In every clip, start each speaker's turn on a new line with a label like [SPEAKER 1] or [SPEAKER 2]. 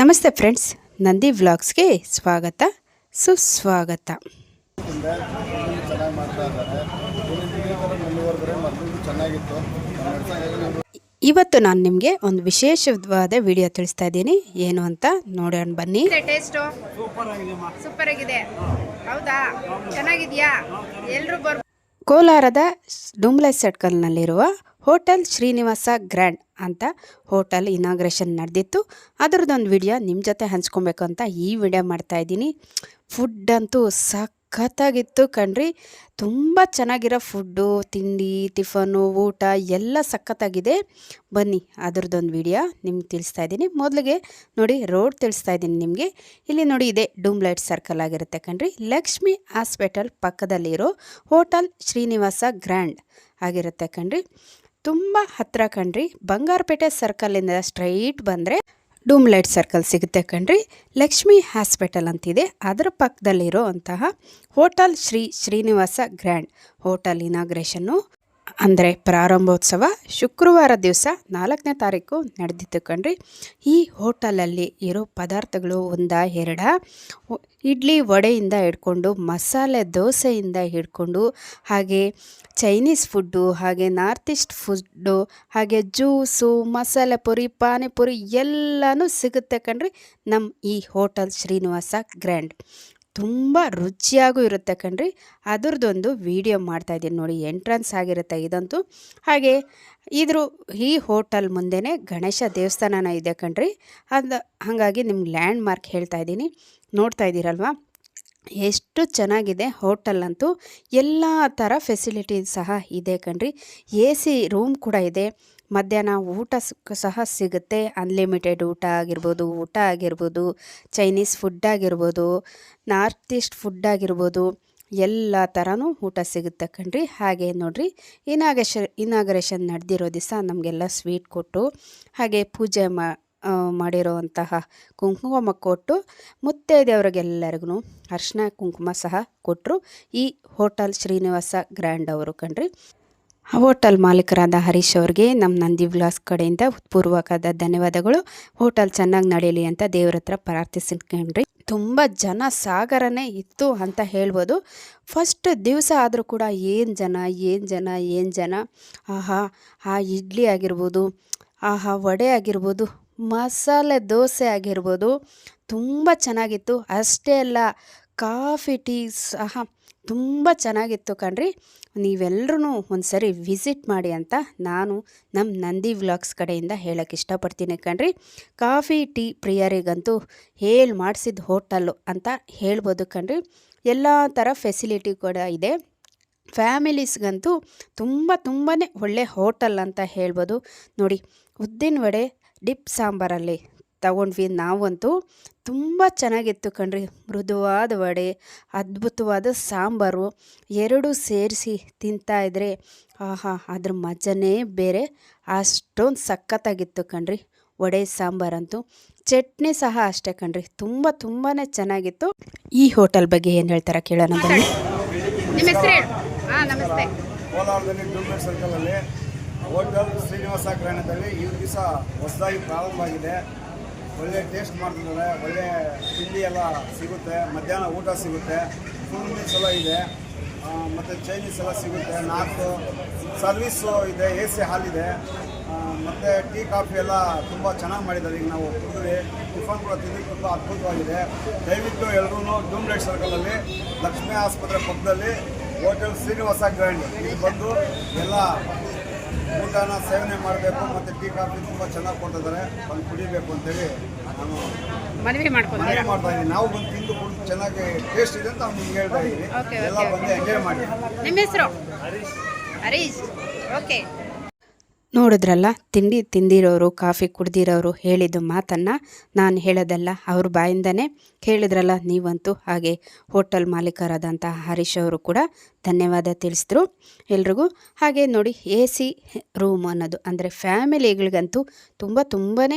[SPEAKER 1] ನಮಸ್ತೆ ಫ್ರೆಂಡ್ಸ್, ನಂದಿ ವ್ಲಾಗ್ಸ್ಗೆ ಸ್ವಾಗತ ಸುಸ್ವಾಗತ. ಇವತ್ತು ನಾನು ನಿಮಗೆ ಒಂದು ವಿಶೇಷವಾದ ವಿಡಿಯೋ ತಿಳಿಸ್ತಾ ಇದ್ದೀನಿ. ಏನು ಅಂತ ನೋಡೋಣ ಬನ್ನಿ.
[SPEAKER 2] ಟೇಸ್ಟು ಸೂಪರ್ ಆಗಿದೆ. ಹೌದಾ, ಚೆನ್ನಾಗಿದೆಯಾ? ಎಲ್ಲರೂ
[SPEAKER 1] ಕೋಲಾರದ ಡುಂಬ್ಲೈ ಸರ್ಕಲ್ನಲ್ಲಿರುವ ಹೋಟೆಲ್ ಶ್ರೀನಿವಾಸ ಗ್ರ್ಯಾಂಡ್ ಅಂತ ಹೋಟೆಲ್ ಇನಾಗ್ರೇಷನ್ ನಡೆದಿತ್ತು. ಅದರದ್ದೊಂದು ವಿಡಿಯೋ ನಿಮ್ಮ ಜೊತೆ ಹಂಚ್ಕೊಬೇಕು ಅಂತ ಈ ವಿಡಿಯೋ ಮಾಡ್ತಾಯಿದ್ದೀನಿ. ಫುಡ್ ಅಂತೂ ಸಖತ್ತಾಗಿತ್ತು ಕಣ್ರಿ. ತುಂಬ ಚೆನ್ನಾಗಿರೋ ಫುಡ್ಡು, ತಿಂಡಿ, ಟಿಫನು, ಊಟ ಎಲ್ಲ ಸಖತ್ತಾಗಿದೆ. ಬನ್ನಿ ಅದರದ್ದೊಂದು ವಿಡಿಯೋ ನಿಮ್ಗೆ ತಿಳಿಸ್ತಾ ಇದ್ದೀನಿ. ಮೊದಲಿಗೆ ನೋಡಿ, ರೋಡ್ ತಿಳಿಸ್ತಾ ಇದ್ದೀನಿ ನಿಮಗೆ. ಇಲ್ಲಿ ನೋಡಿ, ಇದೆ ಡುಂಬ್ಲೈಟ್ ಸರ್ಕಲ್ ಆಗಿರುತ್ತೆ ಕಣ್ರಿ. ಲಕ್ಷ್ಮಿ ಹಾಸ್ಪಿಟಲ್ ಪಕ್ಕದಲ್ಲಿರೋ ಹೋಟೆಲ್ ಶ್ರೀನಿವಾಸ ಗ್ರ್ಯಾಂಡ್ ಆಗಿರುತ್ತೆ ಕಣ್ರಿ. ತುಂಬ ಹತ್ತಿರ ಕಣ್ರಿ. ಬಂಗಾರಪೇಟೆ ಸರ್ಕಲಿಂದ ಸ್ಟ್ರೈಟ್ ಬಂದರೆ ಡುಂಬ್ಲೈಟ್ ಸರ್ಕಲ್ ಸಿಗುತ್ತೆ ಕಣ್ರಿ. ಲಕ್ಷ್ಮಿ ಹಾಸ್ಪಿಟಲ್ ಅಂತಿದೆ, ಅದರ ಪಕ್ಕದಲ್ಲಿರೋ ಅಂತಹ ಹೋಟೆಲ್ ಶ್ರೀನಿವಾಸ ಗ್ರ್ಯಾಂಡ್ ಹೋಟೆಲ್ ಇನಾಗ್ರೇಷನ್ನು ಅಂದರೆ ಪ್ರಾರಂಭೋತ್ಸವ ಶುಕ್ರವಾರ ದಿವಸ 4ನೇ ತಾರೀಕು ನಡೆದಿತ್ತು ಕಣ್ರಿ. ಈ ಹೋಟೆಲಲ್ಲಿ ಇರೋ ಪದಾರ್ಥಗಳು ಎರಡ ಇಡ್ಲಿ ವಡೆಯಿಂದ ಹಿಡ್ಕೊಂಡು ಮಸಾಲೆ ದೋಸೆಯಿಂದ ಹಿಡ್ಕೊಂಡು ಹಾಗೆ ಚೈನೀಸ್ ಫುಡ್ಡು, ಹಾಗೆ ನಾರ್ತ್ ಈಸ್ಟ್ ಫುಡ್ಡು, ಹಾಗೆ ಜ್ಯೂಸು, ಮಸಾಲೆ ಪುರಿ, ಪಾನಿಪುರಿ ಎಲ್ಲನೂ ಸಿಗುತ್ತೆ ಕಣ್ರಿ ನಮ್ಮ ಈ ಹೋಟೆಲ್ ಶ್ರೀನಿವಾಸ ಗ್ರ್ಯಾಂಡ್. ತುಂಬ ರುಚಿಯಾಗೂ ಇರುತ್ತೆ ಕಣ್ರಿ. ಅದರದ್ದೊಂದು ವಿಡಿಯೋ ಮಾಡ್ತಾಯಿದ್ದೀನಿ ನೋಡಿ. ಎಂಟ್ರೆನ್ಸ್ ಆಗಿರುತ್ತೆ ಇದಂತೂ. ಹಾಗೆ ಈ ಹೋಟೆಲ್ ಮುಂದೆನೇ ಗಣೇಶ ದೇವಸ್ಥಾನನ ಇದೆ ಕಣ್ರಿ. ಹಾಗಾಗಿ ನಿಮ್ಗೆ ಲ್ಯಾಂಡ್ ಮಾರ್ಕ್ ಹೇಳ್ತಾ ಇದ್ದೀನಿ, ನೋಡ್ತಾ ಇದ್ದೀರಲ್ವ ಎಷ್ಟು ಚೆನ್ನಾಗಿದೆ ಹೋಟೆಲ್ ಅಂತೂ. ಎಲ್ಲ ಥರ ಫೆಸಿಲಿಟಿ ಸಹ ಇದೆ ಕಣ್ರಿ. AC ರೂಮ್ ಕೂಡ ಇದೆ. ಮಧ್ಯಾಹ್ನ ಊಟ ಸಹ ಸಿಗುತ್ತೆ. ಅನ್ಲಿಮಿಟೆಡ್ ಊಟ ಆಗಿರ್ಬೋದು, ಚೈನೀಸ್ ಫುಡ್ ಆಗಿರ್ಬೋದು, ನಾರ್ತ್ ಈಸ್ಟ್ ಫುಡ್ ಆಗಿರ್ಬೋದು, ಎಲ್ಲ ಥರನೂ ಊಟ ಸಿಗುತ್ತೆ ಕಣ್ರಿ. ಹಾಗೆ ನೋಡಿರಿ, ಇನಾಗ್ರೇಷನ್ ನಡೆದಿರೋ ದಿವಸ ನಮಗೆಲ್ಲ ಸ್ವೀಟ್ ಕೊಟ್ಟು, ಹಾಗೆ ಪೂಜೆ ಮಾಡಿರೋವಂತಹ ಕುಂಕುಮ ಕೊಟ್ಟು, ಮುತ್ತೈದೆಯವ್ರಿಗೆಲ್ಲರಿಗೂ ಅರಿಶಿನ ಕುಂಕುಮ ಸಹ ಕೊಟ್ಟರು ಈ ಹೋಟೆಲ್ ಶ್ರೀನಿವಾಸ ಗ್ರ್ಯಾಂಡ್ ಅವರು ಕಣ್ರಿ. ಹೋಟೆಲ್ ಮಾಲೀಕರಾದ ಹರೀಶ್ ಅವ್ರಿಗೆ ನಮ್ಮ ನಂದಿ ವ್ಲಾಗ್ಸ್ ಕಡೆಯಿಂದ ಪೂರ್ವಕವಾದ ಧನ್ಯವಾದಗಳು. ಹೋಟೆಲ್ ಚೆನ್ನಾಗಿ ನಡೆಯಲಿ ಅಂತ ದೇವ್ರ ಹತ್ರ ಪ್ರಾರ್ಥಿಸ್ಕೊಂಡ್ರಿ. ತುಂಬ ಜನ ಸಾಗರನೇ ಇತ್ತು ಅಂತ ಹೇಳ್ಬೋದು. ಫಸ್ಟ್ ದಿವಸ ಆದರೂ ಕೂಡ ಏನು ಜನ. ಆಹಾ, ಆ ಇಡ್ಲಿ ಆಗಿರ್ಬೋದು, ಆಹಾ ವಡೆ ಆಗಿರ್ಬೋದು, ಮಸಾಲೆ ದೋಸೆ ಆಗಿರ್ಬೋದು, ತುಂಬ ಚೆನ್ನಾಗಿತ್ತು. ಅಷ್ಟೇ ಅಲ್ಲ, ಕಾಫಿ ಟೀ ಸಹ ತುಂಬ ಚೆನ್ನಾಗಿತ್ತು ಕಣ್ರಿ. ನೀವೆಲ್ಲರೂ ಒಂದು ಸರಿ ವಿಸಿಟ್ ಮಾಡಿ ಅಂತ ನಾನು ನಮ್ಮ ನಂದಿ ವ್ಲಾಗ್ಸ್ ಕಡೆಯಿಂದ ಹೇಳೋಕ್ಕೆ ಇಷ್ಟಪಡ್ತೀನಿ ಕಣ್ರಿ. ಕಾಫಿ ಟೀ ಪ್ರಿಯರಿಗಂತೂ ಮಾಡಿಸಿದ ಹೋಟೆಲ್ಲು ಅಂತ ಹೇಳ್ಬೋದು ಕಣ್ರಿ. ಎಲ್ಲ ಥರ ಫೆಸಿಲಿಟಿ ಕೂಡ ಇದೆ. ಫ್ಯಾಮಿಲೀಸ್ಗಂತೂ ತುಂಬಾ ಒಳ್ಳೆ ಹೋಟೆಲ್ ಅಂತ ಹೇಳ್ಬೋದು. ನೋಡಿ, ಉದ್ದಿನ ವಡೆ ಡಿಪ್ ಸಾಂಬಾರಲ್ಲಿ ತಗೊಂಡ್ವಿ ನಾವಂತೂ. ತುಂಬ ಚೆನ್ನಾಗಿತ್ತು ಕಣ್ರಿ. ಮೃದುವಾದ ವಡೆ, ಅದ್ಭುತವಾದ ಸಾಂಬಾರು, ಎರಡೂ ಸೇರಿಸಿ ತಿಂತಾಯಿದ್ರೆ ಆಹಾ, ಅದ್ರ ಮಜನೇ ಬೇರೆ. ಅಷ್ಟೊಂದು ಸಖತ್ತಾಗಿತ್ತು ಕಣ್ರಿ ವಡೆ ಸಾಂಬಾರಂತೂ. ಚಟ್ನಿ ಸಹ ಅಷ್ಟೇ ಕಣ್ರಿ, ತುಂಬಾ ಚೆನ್ನಾಗಿತ್ತು. ಈ ಹೋಟೆಲ್ ಬಗ್ಗೆ ಏನು ಹೇಳ್ತಾರೆ ಕೇಳೋಣ ಬನ್ನಿ.
[SPEAKER 2] ನಿಮ್ಮ ಹೆಸರು ಹೇಳಿ. ನಮಸ್ತೆ.
[SPEAKER 3] ಕೋಲಾರದಲ್ಲಿ ಡುಂಬ್ಲೈಟ್ ಸರ್ಕಲಲ್ಲಿ ಹೋಟೆಲ್ ಶ್ರೀನಿವಾಸ ಗ್ರ್ಯಾಂಡಲ್ಲಿ ಈ ದಿವಸ ಹೊಸದಾಗಿ ಪ್ರಾರಂಭ ಆಗಿದೆ. ಒಳ್ಳೆ ಟೇಸ್ಟ್ ಮಾಡ್ತಿದ್ದಾರೆ. ಒಳ್ಳೆ ತಿಂಡಿ ಎಲ್ಲ ಸಿಗುತ್ತೆ. ಮಧ್ಯಾಹ್ನ ಊಟ ಸಿಗುತ್ತೆ. ಫುಲ್ ಮೀಲ್ಸ್ ಎಲ್ಲ ಇದೆ. ಮತ್ತು ಚೈನೀಸ್ ಎಲ್ಲ ಸಿಗುತ್ತೆ. ನಾರ್ತು ಸರ್ವಿಸು ಇದೆ. AC ಹಾಲ್ ಇದೆ. ಮತ್ತು ಟೀ ಕಾಫಿ ಎಲ್ಲ ತುಂಬ ಚೆನ್ನಾಗಿ ಮಾಡಿದ್ದಾರೆ. ಈಗ ನಾವು ಕುಡಿದ್ವಿ, ಟಿಫನ್ ಕೂಡ ತಿಂದು ತುಂಬ ಅದ್ಭುತವಾಗಿದೆ. ದಯವಿಟ್ಟು ಎಲ್ಲರೂ ಡುಂಬ್ಲೈಟ್ ಸರ್ಕಲಲ್ಲಿ ಲಕ್ಷ್ಮೀ ಆಸ್ಪತ್ರೆ ಪಕ್ಕದಲ್ಲಿ ಹೋಟೆಲ್ ಶ್ರೀನಿವಾಸ ಗ್ರ್ಯಾಂಡ್ ಇಲ್ಲಿ ಬಂದು ಎಲ್ಲ ಊಟನ ಸೇವನೆ ಮಾಡಬೇಕು. ಮತ್ತು ಟೀ ಕಾಫಿ ತುಂಬ ಚೆನ್ನಾಗಿ ಕೊಡ್ತಿದ್ದಾರೆ. ಬಂದು ಕುಡಿಬೇಕು ಅಂತೇಳಿ ನಾನು
[SPEAKER 2] ಮನವಿ ಮಾಡ್ತಾ
[SPEAKER 3] ಇದ್ದೀನಿ. ನಾವು ಬಂದು ತಿಂದು ಕುಡಿದು ಚೆನ್ನಾಗಿ ಟೇಸ್ಟ್ ಇದೆ ಅಂತ ನಿಮ್ಗೆ ಹೇಳ್ತಾ ಇದ್ದೀನಿ. ಎಲ್ಲ ಬಂದು ಎಂಜಾಯ್ ಮಾಡಿ.
[SPEAKER 2] ನಿಮ್ಮ ಹೆಸರು? ಹರೀಶ್. ಓಕೆ.
[SPEAKER 1] ನೋಡಿದ್ರಲ್ಲ, ತಿಂಡಿ ತಿಂದಿರೋರು, ಕಾಫಿ ಕುಡ್ದಿರೋರು ಹೇಳಿದ್ದು ಮಾತನ್ನು ನಾನು ಹೇಳೋದಲ್ಲ, ಅವ್ರ ಬಾಯಿಂದನೇ ಕೇಳಿದ್ರಲ್ಲ ನೀವಂತೂ. ಹಾಗೆ ಹೋಟೆಲ್ ಮಾಲೀಕರಾದಂಥ ಹರೀಶ್ ಅವರು ಕೂಡ ಧನ್ಯವಾದ ತಿಳಿಸಿದ್ರು ಎಲ್ರಿಗೂ. ಹಾಗೆ ನೋಡಿ, AC ರೂಮ್ ಅನ್ನೋದು ಅಂದರೆ ಫ್ಯಾಮಿಲಿಗಳಿಗಂತೂ ತುಂಬಾ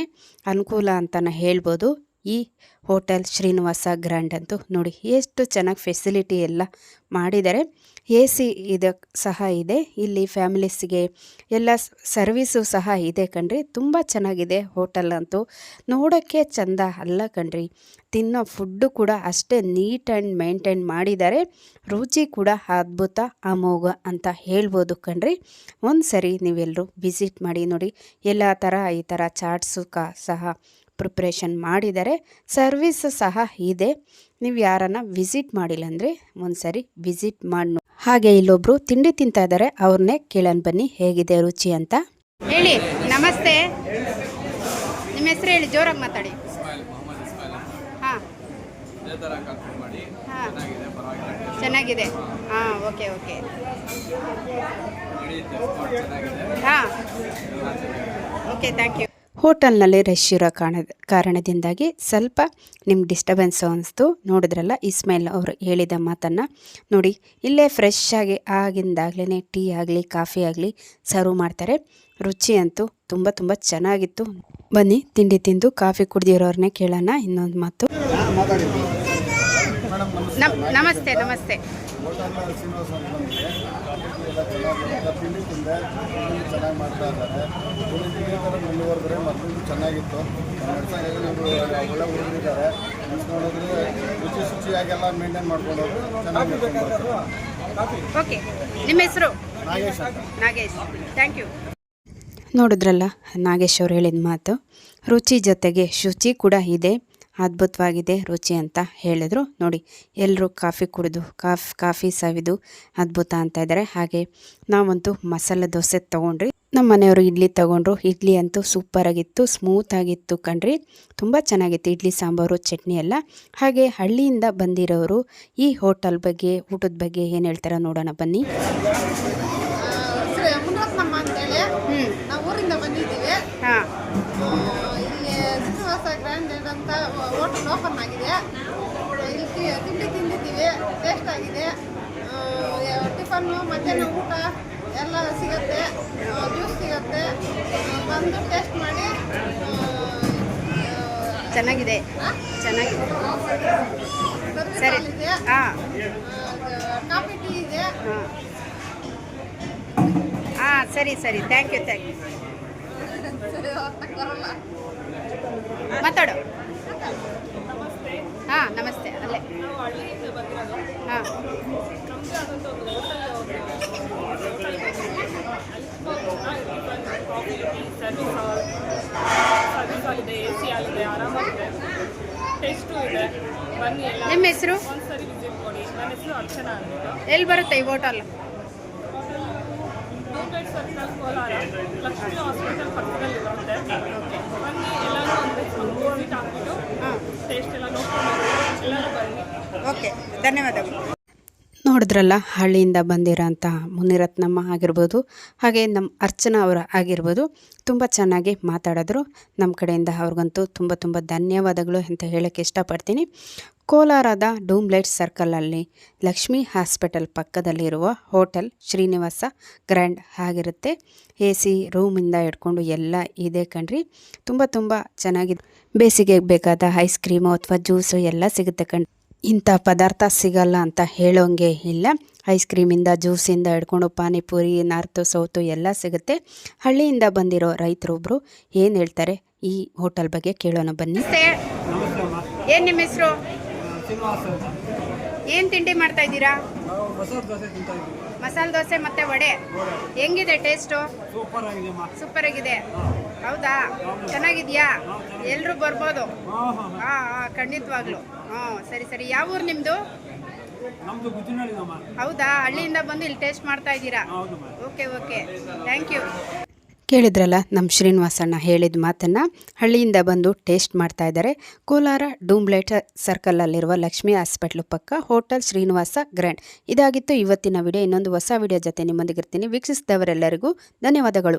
[SPEAKER 1] ಅನುಕೂಲ ಅಂತಲೇ ಹೇಳ್ಬೋದು. ಈ ಹೋಟೆಲ್ ಶ್ರೀನಿವಾಸ ಗ್ರ್ಯಾಂಡ್ ಅಂತೂ ನೋಡಿ ಎಷ್ಟು ಚೆನ್ನಾಗಿ ಫೆಸಿಲಿಟಿ ಎಲ್ಲ ಮಾಡಿದ್ದಾರೆ. ಎ ಸಿ ಇದೆ ಸಹ ಇದೆ. ಇಲ್ಲಿ ಫ್ಯಾಮಿಲೀಸ್ಗೆ ಎಲ್ಲ ಸರ್ವಿಸು ಸಹ ಇದೆ ಕಣ್ರಿ. ತುಂಬ ಚೆನ್ನಾಗಿದೆ ಹೋಟೆಲ್ ಅಂತೂ, ನೋಡೋಕ್ಕೆ ಚಂದ ಅಲ್ಲ ಕಣ್ರಿ, ತಿನ್ನೋ ಫುಡ್ಡು ಕೂಡ ಅಷ್ಟೇ ನೀಟ್ ಆ್ಯಂಡ್ ಮೇಂಟೈನ್ ಮಾಡಿದ್ದಾರೆ. ರುಚಿ ಕೂಡ ಅದ್ಭುತ ಅಮೋಘ ಅಂತ ಹೇಳ್ಬೋದು ಕಣ್ರಿ. ಒಂದು ಸರಿ ನೀವೆಲ್ಲರೂ ವಿಸಿಟ್ ಮಾಡಿ ನೋಡಿ. ಎಲ್ಲ ಥರ ಈ ಥರ ಚಾಟ್ಸು ಸಹ ಪ್ರಿಪ್ರೇಷನ್ ಮಾಡಿದ್ದಾರೆ. ಸರ್ವಿಸ್ ಸಹ ಇದೆ. ನೀವು ಯಾರನ್ನ ವಿಸಿಟ್ ಮಾಡಿಲ್ಲ ಅಂದರೆ ಒಂದು ಸರಿ ವಿಸಿಟ್ ಮಾಡಿ. ಹಾಗೆ ಇಲ್ಲೊಬ್ರು ತಿಂಡಿ ತಿಂತಾ ಇದ್ದಾರೆ, ಅವ್ರನ್ನೇ ಕೇಳೋಣ ಬನ್ನಿ ಹೇಗಿದೆ ರುಚಿ ಅಂತ.
[SPEAKER 2] ಹೇಳಿ ನಮಸ್ತೆ, ನಿಮ್ಮ ಹೆಸರು ಹೇಳಿ, ಜೋರಾಗಿ ಮಾತಾಡಿ. ಹಾಂ ಹಾಂ ಚೆನ್ನಾಗಿದೆ. ಹಾಂ ಓಕೆ ಓಕೆ. ಹಾಂ ಓಕೆ, ಥ್ಯಾಂಕ್ ಯು.
[SPEAKER 1] ಹೋಟೆಲ್ನಲ್ಲಿ ರಶ್ ಇರೋ ಕಾರಣದಿಂದಾಗಿ ಸ್ವಲ್ಪ ನಿಮ್ಗೆ ಡಿಸ್ಟರ್ಬೆನ್ಸು ಅನಿಸ್ತು. ನೋಡಿದ್ರಲ್ಲ ಇಸ್ಮಾಯಿಲ್ ಅವರು ಹೇಳಿದ ಮಾತನ್ನು ನೋಡಿ. ಇಲ್ಲೇ ಫ್ರೆಶ್ ಆಗಿ ಆಗಿಂದಾಗ್ಲೇ ಟೀ ಆಗಲಿ ಕಾಫಿ ಆಗಲಿ ಸರ್ವ್ ಮಾಡ್ತಾರೆ. ರುಚಿ ಅಂತೂ ತುಂಬ ತುಂಬ ಚೆನ್ನಾಗಿತ್ತು. ಬನ್ನಿ ತಿಂಡಿ ತಿಂದು ಕಾಫಿ ಕುಡ್ದಿರೋರನ್ನೇ ಕೇಳೋಣ ಇನ್ನೊಂದು ಮಾತು.
[SPEAKER 2] ನಮಸ್ತೆ ನಮಸ್ತೆ.
[SPEAKER 3] ಹೋಟೆಲ್ ಶ್ರೀನಿವಾಸ ಅಂತ ಬಂದಿದೆ. ಎಲ್ಲ ಚೆನ್ನಾಗಿ ತಿಂಡಿ ತಿಂದೆ, ಚೆನ್ನಾಗಿ ಮಾಡ್ತಾ ಇದ್ದಾರೆ. ತಿಂಡಿ ಥರ ಮುಂದುವರೆದ್ರೆ ಮೊದಲು ಚೆನ್ನಾಗಿತ್ತು. ನಡ್ಸೋಂಗೆ ಒಳ್ಳೆ ಹುಡುಗರಿದ್ದಾರೆ. ನೋಡಿದ್ರೆ ರುಚಿ ಶುಚಿಯಾಗೆಲ್ಲ ಮೇಂಟೈನ್ ಮಾಡ್ಕೊಂಡು ಹೋದ್ರೆ ಚೆನ್ನಾಗಿ.
[SPEAKER 2] ಓಕೆ, ನಿಮ್ಮ ಹೆಸರು?
[SPEAKER 3] ನಾಗೇಶ್ ಅಂತ.
[SPEAKER 2] Nagesh, thank you.
[SPEAKER 1] ನೋಡಿದ್ರಲ್ಲ ನಾಗೇಶ್ ಅವ್ರು ಹೇಳಿದ ಮಾತು. ರುಚಿ ಜೊತೆಗೆ ಶುಚಿ ಕೂಡ ಇದೆ, ಅದ್ಭುತವಾಗಿದೆ ರುಚಿ ಅಂತ ಹೇಳಿದ್ರು. ನೋಡಿ ಎಲ್ಲರೂ ಕಾಫಿ ಕುಡಿದು ಕಾಫಿ ಸವಿದು ಅದ್ಭುತ ಅಂತ ಇದ್ದಾರೆ. ಹಾಗೆ ನಾವಂತೂ ಮಸಾಲೆ ದೋಸೆ ತೊಗೊಂಡ್ರಿ. ನಮ್ಮ ಮನೆಯವರು ಇಡ್ಲಿ ತೊಗೊಂಡ್ರು. ಇಡ್ಲಿ ಅಂತೂ ಸೂಪರಾಗಿತ್ತು, ಸ್ಮೂತಾಗಿತ್ತು ಕಣ್ರಿ. ತುಂಬ ಚೆನ್ನಾಗಿತ್ತು ಇಡ್ಲಿ ಸಾಂಬಾರು ಚಟ್ನಿ ಎಲ್ಲ. ಹಾಗೆ ಹಳ್ಳಿಯಿಂದ ಬಂದಿರೋರು ಈ ಹೋಟೆಲ್ ಬಗ್ಗೆ ಊಟದ ಬಗ್ಗೆ ಏನು ಹೇಳ್ತಾರ ನೋಡೋಣ ಬನ್ನಿ.
[SPEAKER 4] ಮುನಿರತ್ನಮ್ಮ ಅಂತೇಳಿ ನಾವು ಊರಿಂದ ಬಂದಿದ್ದೀವಿ.
[SPEAKER 2] ಹಾಂ
[SPEAKER 4] ಇಲ್ಲಿ ಶ್ರೀನಿವಾಸ ಗ್ರ್ಯಾಂಡ್ ಅಂತ ಹೋಟೆಲ್ ಓಪನ್ ಆಗಿದೆ. ಇಲ್ಲಿ ತಿಂಡಿ ತಿಂದಿದ್ದೀವಿ, ಟೇಸ್ಟ್ ಆಗಿದೆ. ಟಿಫನ್ನು ಮಧ್ಯಾಹ್ನ ಊಟ ಎಲ್ಲ ಸಿಗುತ್ತೆ, ಜ್ಯೂಸ್ ಸಿಗುತ್ತೆ. ಬಂದು ಟೇಸ್ಟ್ ಮಾಡಿ.
[SPEAKER 2] ಚೆನ್ನಾಗಿದೆ ಚೆನ್ನಾಗಿದೆ.
[SPEAKER 4] ಸರ್ವಿಸ್
[SPEAKER 2] ಸರಿ.
[SPEAKER 4] ಹಾಲ್ ಇದೆ,
[SPEAKER 2] ಹಾಂ
[SPEAKER 4] ಕಾಫಿ ಟೀ ಇದೆ.
[SPEAKER 2] ಹಾಂ ಹಾಂ ಸರಿ ಸರಿ, ಥ್ಯಾಂಕ್ ಯು ಥ್ಯಾಂಕ್ ಯು.
[SPEAKER 4] ಬರಲ್ಲ.
[SPEAKER 2] ಮಾತಾಡು. ಹಾಂ ನಮಸ್ತೆ. ಅಲ್ಲೇ ಹಾಂ
[SPEAKER 5] ಸರ್ವಿಸ್ ಆಗಿದೆ, ಎ ಸಿ ಆಗಿದೆ, ಆರಾಮಾಗಿದೆ, ಟೇಸ್ಟು ಇದೆ. ಬನ್ನಿ ಎಲ್ಲ
[SPEAKER 2] ನಿಮ್ಮ ಹೆಸರು?
[SPEAKER 5] ಒಂದ್ಸರಿ ವಿಸಿಟ್ ಕೊಡಿ. ನನ್ನ ಹೆಸರು ಅರ್ಚನಾ ಅಂದ್ಬಿಟ್ಟು.
[SPEAKER 2] ಎಲ್ಲಿ ಬರುತ್ತೆ ಈ hotel?
[SPEAKER 5] Doom gate circle, Kolar, Lakshmi hospital ಪಕ್ಕದಲ್ಲಿ ಬರುತ್ತೆ. ಬನ್ನಿ ಎಲ್ಲರೂ ಒಂದು ವಿಸಿಟ್ ಹಾಕ್ಬಿಟ್ಟು ಟೇಸ್ಟ್ ಎಲ್ಲ ನೋಡ್ಕೊಂಡು ಎಲ್ಲರೂ ಬನ್ನಿ.
[SPEAKER 2] ಓಕೆ, ಧನ್ಯವಾದಗಳು.
[SPEAKER 1] ನೋಡಿದ್ರಲ್ಲ ಹಳ್ಳಿಯಿಂದ ಬಂದಿರೋಂಥ ಮುನಿರತ್ನಮ್ಮ ಆಗಿರ್ಬೋದು, ಹಾಗೆ ನಮ್ಮ ಅರ್ಚನಾ ಅವರ ಆಗಿರ್ಬೋದು, ತುಂಬ ಚೆನ್ನಾಗಿ ಮಾತಾಡಿದ್ರು. ನಮ್ಮ ಕಡೆಯಿಂದ ಅವ್ರಿಗಂತೂ ತುಂಬ ತುಂಬ ಧನ್ಯವಾದಗಳು ಅಂತ ಹೇಳೋಕ್ಕೆ ಇಷ್ಟಪಡ್ತೀನಿ. ಕೋಲಾರದ ಡೂಮ್ಲೈಟ್ ಸರ್ಕಲಲ್ಲಿ ಲಕ್ಷ್ಮೀ ಹಾಸ್ಪಿಟಲ್ ಪಕ್ಕದಲ್ಲಿರುವ ಹೋಟೆಲ್ ಶ್ರೀನಿವಾಸ ಗ್ರ್ಯಾಂಡ್ ಆಗಿರುತ್ತೆ. ಎ ಸಿ ರೂಮಿಂದ ಹಿಡ್ಕೊಂಡು ಎಲ್ಲ ಇದೆ ಕಣ್ರಿ. ತುಂಬ ತುಂಬ ಚೆನ್ನಾಗಿದೆ. ಬೇಸಿಗೆಗೆ ಬೇಕಾದ ಐಸ್ ಕ್ರೀಮು ಅಥವಾ ಜ್ಯೂಸು ಎಲ್ಲ ಸಿಗುತ್ತೆ ಕಣ್ರಿ. ಇಂಥ ಪದಾರ್ಥ ಸಿಗಲ್ಲ ಅಂತ ಹೇಳೋಂಗೆ ಇಲ್ಲ. ಐಸ್ ಕ್ರೀಮಿಂದ ಜ್ಯೂಸಿಂದ ಹಿಡ್ಕೊಂಡು ಪಾನಿಪುರಿ, ನಾರ್ತು ಸೌತು ಎಲ್ಲ ಸಿಗುತ್ತೆ. ಹಳ್ಳಿಯಿಂದ ಬಂದಿರೋ ರೈತರೊಬ್ಬರು ಏನು ಹೇಳ್ತಾರೆ ಈ ಹೋಟೆಲ್ ಬಗ್ಗೆ ಕೇಳೋಣ ಬನ್ನಿ.
[SPEAKER 2] ನಮಸ್ತೆ. ಏನು ನಿಮ್ಮ ಹೆಸರು? ಏನು ತಿಂಡಿ ಮಾಡ್ತಾ ಇದ್ದೀರಾ? ಮಸಾಲೆ ದೋಸೆ ಮತ್ತು ವಡೆ. ಹೆಂಗಿದೆ ಟೇಸ್ಟು? ಸೂಪರ್ ಆಗಿದೆ. ಹೌದಾ, ಚೆನ್ನಾಗಿದೆಯಾ? ಎಲ್ಲರೂ ಬರ್ಬೋದು. ಹಾಂ ಹಾಂ ಖಂಡಿತವಾಗ್ಲೂ. ಹಾಂ ಸರಿ ಸರಿ. ಯಾವ ಊರು ನಿಮ್ಮದು? ಹೌದಾ, ಹಳ್ಳಿಯಿಂದ ಬಂದು ಇಲ್ಲಿ ಟೇಸ್ಟ್ ಮಾಡ್ತಾ ಇದ್ದೀರಾ? Okay okay, thank you.
[SPEAKER 1] ಕೇಳಿದ್ರಲ್ಲ ನಮ್ಮ ಶ್ರೀನಿವಾಸಣ್ಣ ಹೇಳಿದ ಮಾತನ್ನು. ಹಳ್ಳಿಯಿಂದ ಬಂದು ಟೇಸ್ಟ್ ಮಾಡ್ತಾ ಇದ್ದಾರೆ. ಕೋಲಾರ ಡೂಮ್ಲೈಟ್ ಸರ್ಕಲಲ್ಲಿರುವ ಲಕ್ಷ್ಮೀ ಹಾಸ್ಪಿಟ್ಲು ಪಕ್ಕ ಹೋಟೆಲ್ ಶ್ರೀನಿವಾಸ ಗ್ರ್ಯಾಂಡ್. ಇದಾಗಿತ್ತು ಇವತ್ತಿನ ವಿಡಿಯೋ. ಇನ್ನೊಂದು ಹೊಸ ವಿಡಿಯೋ ಜೊತೆ ನಿಮ್ಮೊಂದಿಗಿರ್ತೀನಿ. ವೀಕ್ಷಿಸಿದವರೆಲ್ಲರಿಗೂ ಧನ್ಯವಾದಗಳು.